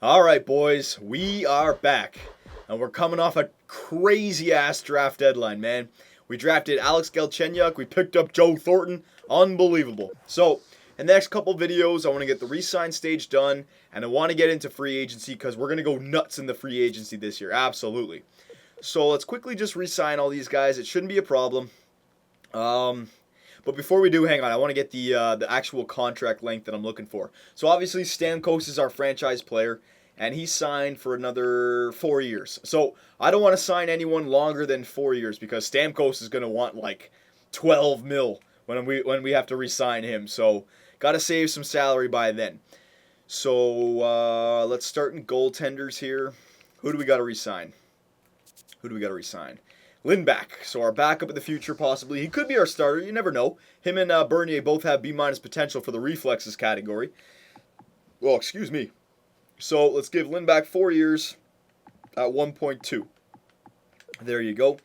All right, boys, we are back, and we're coming off a crazy ass draft deadline, man. We drafted Alex Galchenyuk, we picked up Joe Thornton, unbelievable. So, in the next couple videos, I want to get the re-sign stage done, and I want to get into free agency because we're gonna go nuts in the free agency this year, absolutely. So let's quickly just re-sign all these guys. It shouldn't be a problem. Um, but before we do, hang on. I want to get the actual contract length that I'm looking for. So obviously Stamkos is our franchise player, and he's signed for another 4 years. So I don't want to sign anyone longer than 4 years because Stamkos is going to want like 12 mil when we have to re-sign him. So got to save some salary by then. So let's start in goaltenders here. Who do we got to re-sign? Who do we got to re-sign? Lindback, so our backup in the future, possibly. He could be our starter. You never know. Him and Bernier both have B minus potential for the reflexes category. Well, excuse me. So let's give Lindback 4 years at 1.2. There you go.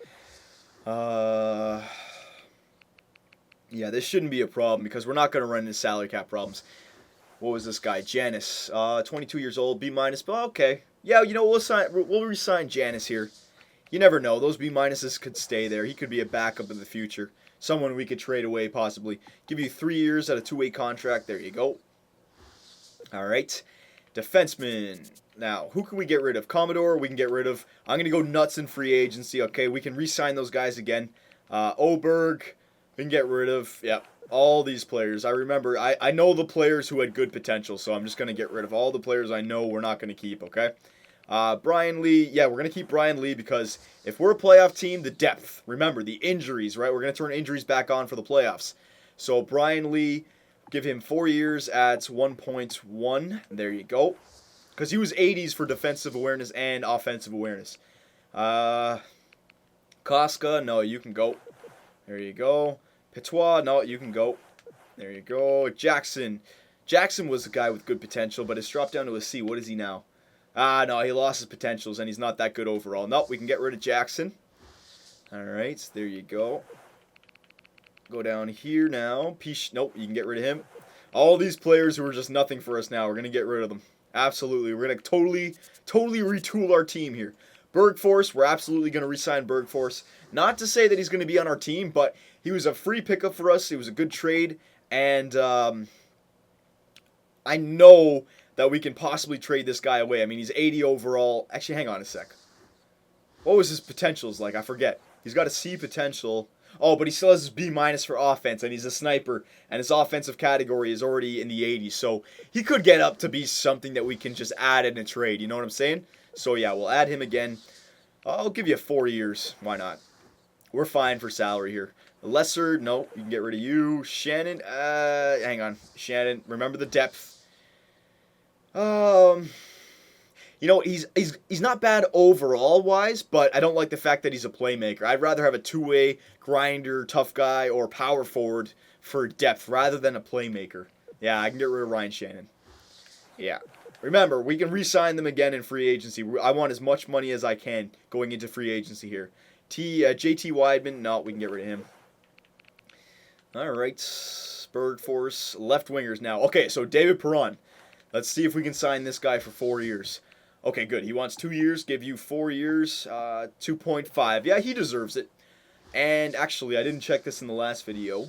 Yeah, this shouldn't be a problem because we're not going to run into salary cap problems. What was this guy? Janis, 22 years old, B minus. But okay, yeah, we'll resign Janis here. You never know. Those B minuses could stay there. He could be a backup in the future. Someone we could trade away possibly. Give you 3 years at a two-way contract. There you go. All right. Defenseman. Now, who can we get rid of? Commodore, we can get rid of. I'm going to go nuts in free agency. Okay, we can re-sign those guys again. Oberg, we can get rid of. Yep, all these players. I remember, I know the players who had good potential, so I'm just going to get rid of all the players I know we're not going to keep, okay? Brian Lee, yeah, we're going to keep Brian Lee because if we're a playoff team, the depth, remember, the injuries, right? We're going to turn injuries back on for the playoffs. So Brian Lee, give him 4 years at 1.1. There you go. Because he was 80s for defensive awareness and offensive awareness. Koska, no, you can go. There you go. Petois, no, you can go. There you go. Jackson. Jackson was a guy with good potential, but it's dropped down to a C. What is he now? No, he lost his potentials, and he's not that good overall. Nope, we can get rid of Jackson. All right, there you go. Go down here now. Nope, you can get rid of him. All these players who are just nothing for us now, we're going to get rid of them. Absolutely. We're going to totally retool our team here. Bergforce, we're absolutely going to re-sign Bergforce. Not to say that he's going to be on our team, but he was a free pickup for us. It was a good trade, and I know that we can possibly trade this guy away. I mean, he's 80 overall. Actually, hang on a sec. What was his potentials like? I forget. He's got a C potential. Oh, but he still has his B minus for offense, and he's a sniper, and his offensive category is already in the 80s. So he could get up to be something that we can just add in a trade. You know what I'm saying? So yeah, we'll add him again. I'll give you 4 years. Why not? We're fine for salary here. Lesser, no, you can get rid of you. Shannon, hang on. Shannon, remember the depth. He's not bad overall wise, but I don't like the fact that he's a playmaker. I'd rather have a two-way grinder, tough guy, or power forward for depth rather than a playmaker. Yeah, I can get rid of Ryan Shannon. Yeah. Remember, we can re-sign them again in free agency. I want as much money as I can going into free agency here. JT Weidman, no, we can get rid of him. All right, Bergforce, left wingers now. Okay, so David Perron. Let's see if we can sign this guy for 4 years. Okay, good. He wants 2 years. Give you 4 years. 2.5. Yeah, he deserves it. And actually, I didn't check this in the last video.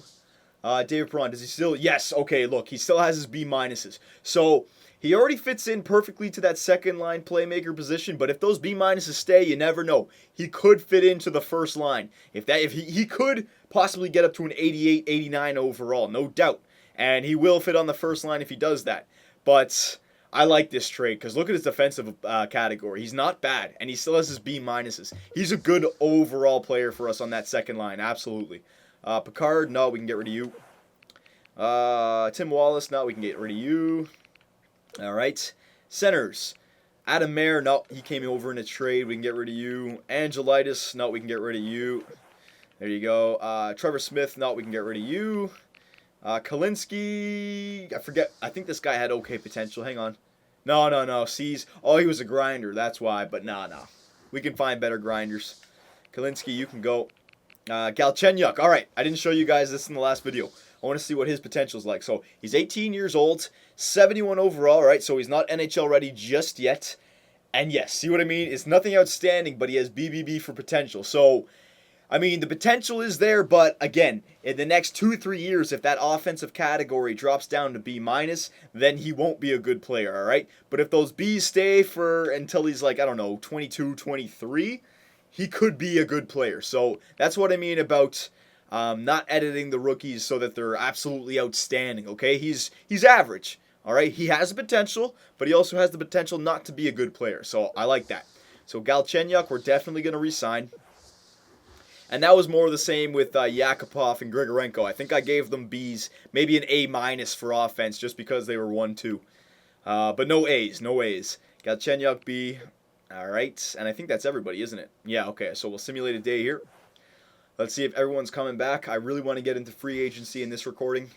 David Perron, does he still? Yes. Okay, look, he still has his B minuses. So he already fits in perfectly to that second line playmaker position. But if those B minuses stay, you never know. He could fit into the first line. If he could possibly get up to an 88, 89 overall, no doubt. And he will fit on the first line if he does that. But I like this trade because look at his defensive category. He's not bad, and he still has his B minuses. He's a good overall player for us on that second line, absolutely. Picard, no, we can get rid of you. Tim Wallace, no, we can get rid of you. All right. Centers. Adam Mayer, no, he came over in a trade. We can get rid of you. Angelitis, no, we can get rid of you. There you go. Trevor Smith, no, we can get rid of you. Kalinsky, I forget. I think this guy had okay potential. Hang on. No. C's. Oh, he was a grinder. That's why. But nah. We can find better grinders. Kalinsky, you can go. Galchenyuk. All right, I didn't show you guys this in the last video. I want to see what his potential is like. So he's 18 years old, 71 overall, right? So he's not NHL ready just yet. And yes, see what I mean? It's nothing outstanding, but he has BBB for potential. So, I mean, the potential is there, but again, in the next 2-3 years, if that offensive category drops down to B minus, then he won't be a good player, all right? But if those B's stay for until he's like, I don't know, 22, 23, he could be a good player. So that's what I mean about not editing the rookies so that they're absolutely outstanding, okay? He's average, all right? He has the potential, but he also has the potential not to be a good player. So I like that. So Galchenyuk, we're definitely going to re-sign. And that was more of the same with Yakupov and Grigorenko. I think I gave them Bs, maybe an A minus for offense just because they were 1-2. But no A's, no A's. Galchenyuk B. All right. And I think that's everybody, isn't it? Yeah, okay. So we'll simulate a day here. Let's see if everyone's coming back. I really want to get into free agency in this recording.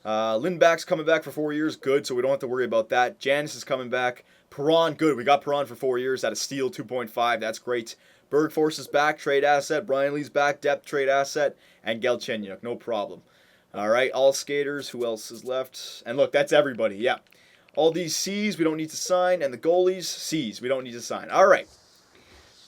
Lindback's coming back for 4 years. Good, so we don't have to worry about that. Janis is coming back. Perron, good. We got Perron for 4 years at a steal, 2.5. That's great. Bergforce is back, trade asset. Brian Lee's back, depth trade asset. And Galchenyuk, no problem. All right, all skaters. Who else is left? And look, that's everybody, yeah. All these C's we don't need to sign. And the goalies, C's we don't need to sign. All right.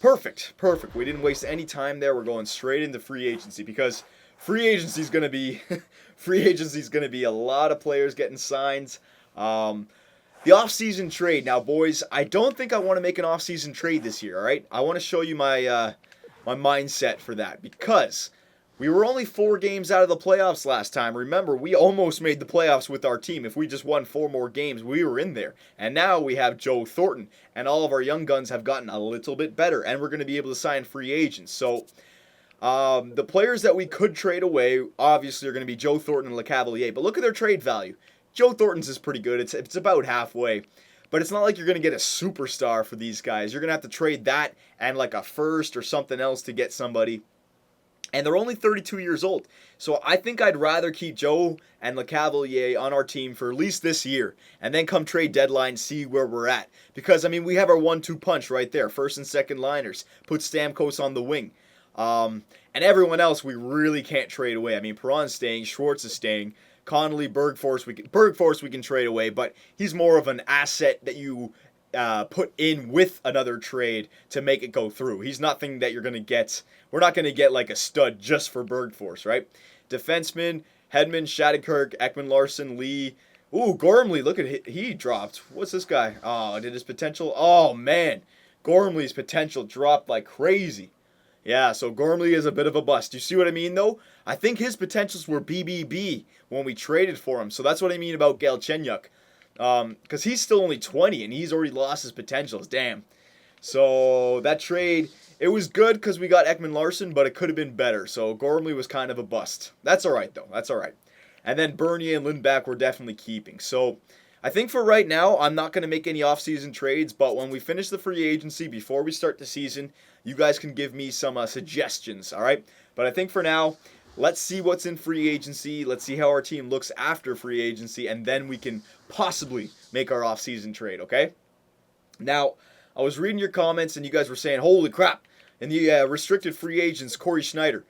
Perfect, perfect. We didn't waste any time there. We're going straight into free agency because free agency is going to be a lot of players getting signed. The off-season trade. Now, boys, I don't think I want to make an off-season trade this year, all right? I want to show you my my mindset for that because we were only 4 games out of the playoffs last time. Remember, we almost made the playoffs with our team. If we just won 4 more games, we were in there. And now we have Joe Thornton, and all of our young guns have gotten a little bit better, and we're going to be able to sign free agents. So the players that we could trade away, obviously, are going to be Joe Thornton and LeCavalier. But look at their trade value. Joe Thornton's is pretty good. It's about halfway. But it's not like you're going to get a superstar for these guys. You're going to have to trade that and like a first or something else to get somebody. And they're only 32 years old. So I think I'd rather keep Joe and LeCavalier on our team for at least this year. And then come trade deadline, see where we're at. Because, I mean, we have our 1-2 punch right there. First and second liners. Put Stamkos on the wing. And everyone else we really can't trade away. I mean, Perron's staying. Schwartz is staying. Connolly, Bergforce we can trade away, but he's more of an asset that you put in with another trade to make it go through. He's nothing that you're going to get. We're not going to get like a stud just for Bergforce, right? Defenseman, Hedman, Shattenkirk, Ekman-Larsson, Lee. Ooh, Gormley, look at he dropped. What's this guy? Oh, did his potential? Oh, man. Gormley's potential dropped like crazy. Yeah, so Gormley is a bit of a bust. You see what I mean, though? I think his potentials were BBB when we traded for him. So that's what I mean about Galchenyuk. Because he's still only 20, and he's already lost his potentials. Damn. So that trade, it was good because we got Ekman-Larsson, but it could have been better. So Gormley was kind of a bust. That's all right, though. That's all right. And then Bernier and Lindback we're definitely keeping. So I think for right now, I'm not going to make any off-season trades, but when we finish the free agency, before we start the season, you guys can give me some suggestions, all right? But I think for now, let's see what's in free agency. Let's see how our team looks after free agency, and then we can possibly make our off-season trade, okay? Now, I was reading your comments, and you guys were saying, holy crap, in the restricted free agents, Corey Schneider.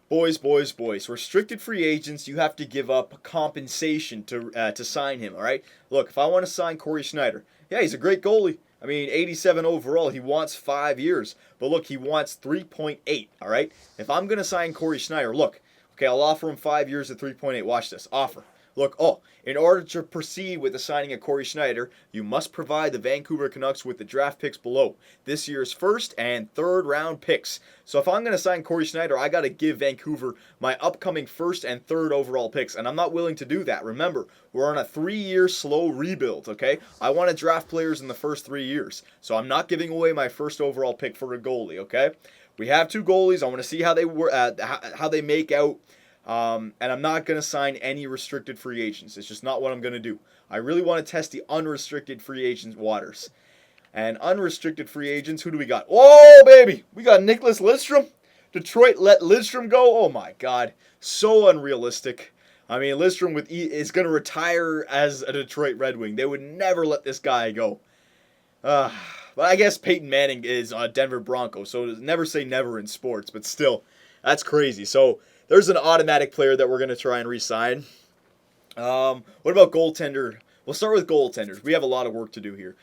Boys. Restricted free agents, you have to give up compensation to sign him, all right? Look, if I want to sign Corey Schneider, yeah, he's a great goalie. I mean, 87 overall. He wants 5 years. But look, he wants 3.8, all right? If I'm going to sign Corey Schneider, look, okay, I'll offer him 5 years at 3.8. Watch this. Offer. Look, in order to proceed with the signing of Corey Schneider, you must provide the Vancouver Canucks with the draft picks below. This year's first and third round picks. So if I'm going to sign Corey Schneider, I got to give Vancouver my upcoming first and third overall picks. And I'm not willing to do that. Remember, we're on a 3-year slow rebuild, okay? I want to draft players in the first 3 years. So I'm not giving away my first overall pick for a goalie, okay? We have 2 goalies. I want to see how they make out. And I'm not going to sign any restricted free agents. It's just not what I'm going to do. I really want to test the unrestricted free agent waters. And unrestricted free agents, who do we got? Oh, baby! We got Nicholas Lidstrom. Detroit let Lidstrom go. Oh, my God. So unrealistic. I mean, Lidstrom is going to retire as a Detroit Red Wing. They would never let this guy go. But I guess Peyton Manning is a Denver Bronco, so never say never in sports, but still. That's crazy. So there's an automatic player that we're going to try and re-sign. What about goaltender? We'll start with goaltenders. We have a lot of work to do here.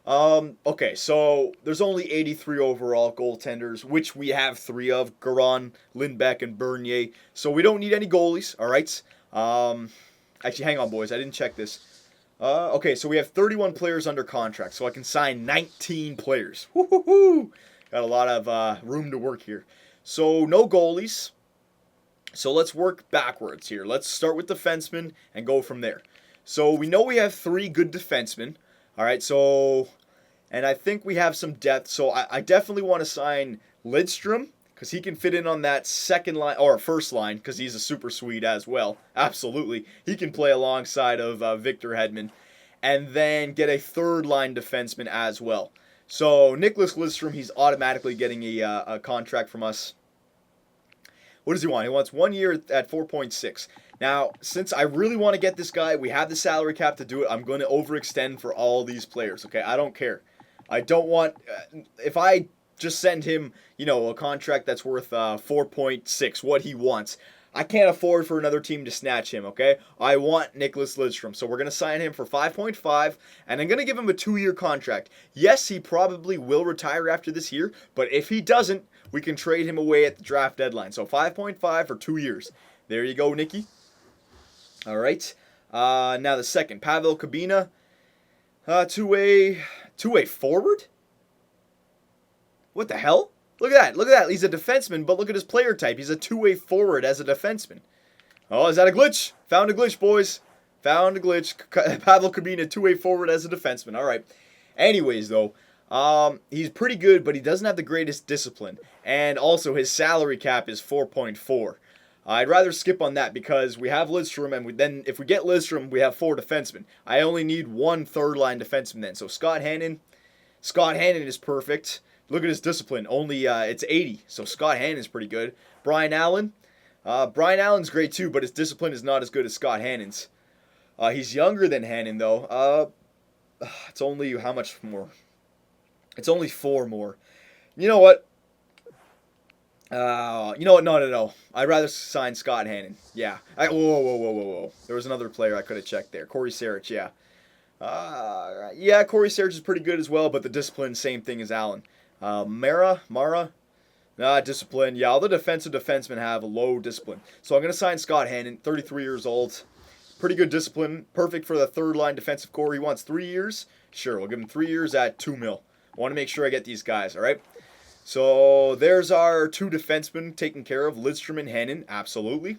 Okay, so there's only 83 overall goaltenders, which we have 3 of, Garon, Lindbeck, and Bernier. So we don't need any goalies, all right? Actually, hang on, boys. I didn't check this. Okay, so we have 31 players under contract, so I can sign 19 players. Woo-hoo-hoo! Got a lot of room to work here. So no goalies. So let's work backwards here. Let's start with defensemen and go from there. So we know we have 3 good defensemen. All right, so, and I think we have some depth. So I definitely want to sign Lidstrom because he can fit in on that second line, or first line, because he's a super Swede as well. Absolutely. He can play alongside of Victor Hedman. And then get a third line defenseman as well. So Nicholas Lidstrom, he's automatically getting a contract from us. What does he want? He wants 1 year at 4.6. Now, since I really want to get this guy, we have the salary cap to do it. I'm going to overextend for all these players, okay? I don't care. I don't want... if I just send him, a contract that's worth 4.6, what he wants, I can't afford for another team to snatch him, okay? I want Nicholas Lidstrom, so we're going to sign him for 5.5, and I'm going to give him a 2-year contract. Yes, he probably will retire after this year, but if he doesn't, we can trade him away at the draft deadline. So 5.5 for 2 years. There you go, Nicky. All right. Now the second, Pavel Kabina, two-way forward. What the hell? Look at that. Look at that. He's a defenseman, but look at his player type. He's a two-way forward as a defenseman. Oh, is that a glitch? Found a glitch, boys. Found a glitch. Pavel Kabina, two-way forward as a defenseman. All right. Anyways, though, he's pretty good, but he doesn't have the greatest discipline. And also, his salary cap is 4.4. I'd rather skip on that because we have Lidstrom, and then if we get Lidstrom, we have 4 defensemen. I only need 1 third-line defenseman then. So Scott Hannon is perfect. Look at his discipline. Only it's 80, so Scott Hannon is pretty good. Brian Allen. Brian Allen's great too, but his discipline is not as good as Scott Hannon's. He's younger than Hannon, though. It's only how much more? It's only 4 more. You know what? No. I'd rather sign Scott Hannon. Yeah. Whoa. There was another player I could have checked there. Corey Sarich, yeah. Yeah, Corey Sarich is pretty good as well, but the discipline, same thing as Allen. Mara? Discipline. Yeah, all the defensive defensemen have low discipline. So I'm going to sign Scott Hannon, 33 years old. Pretty good discipline. Perfect for the third-line defensive core. He wants 3 years. Sure, we'll give him 3 years at $2 million. I want to make sure I get these guys, all right? So there's our 2 defensemen taken care of, Lidstrom and Hannon, absolutely.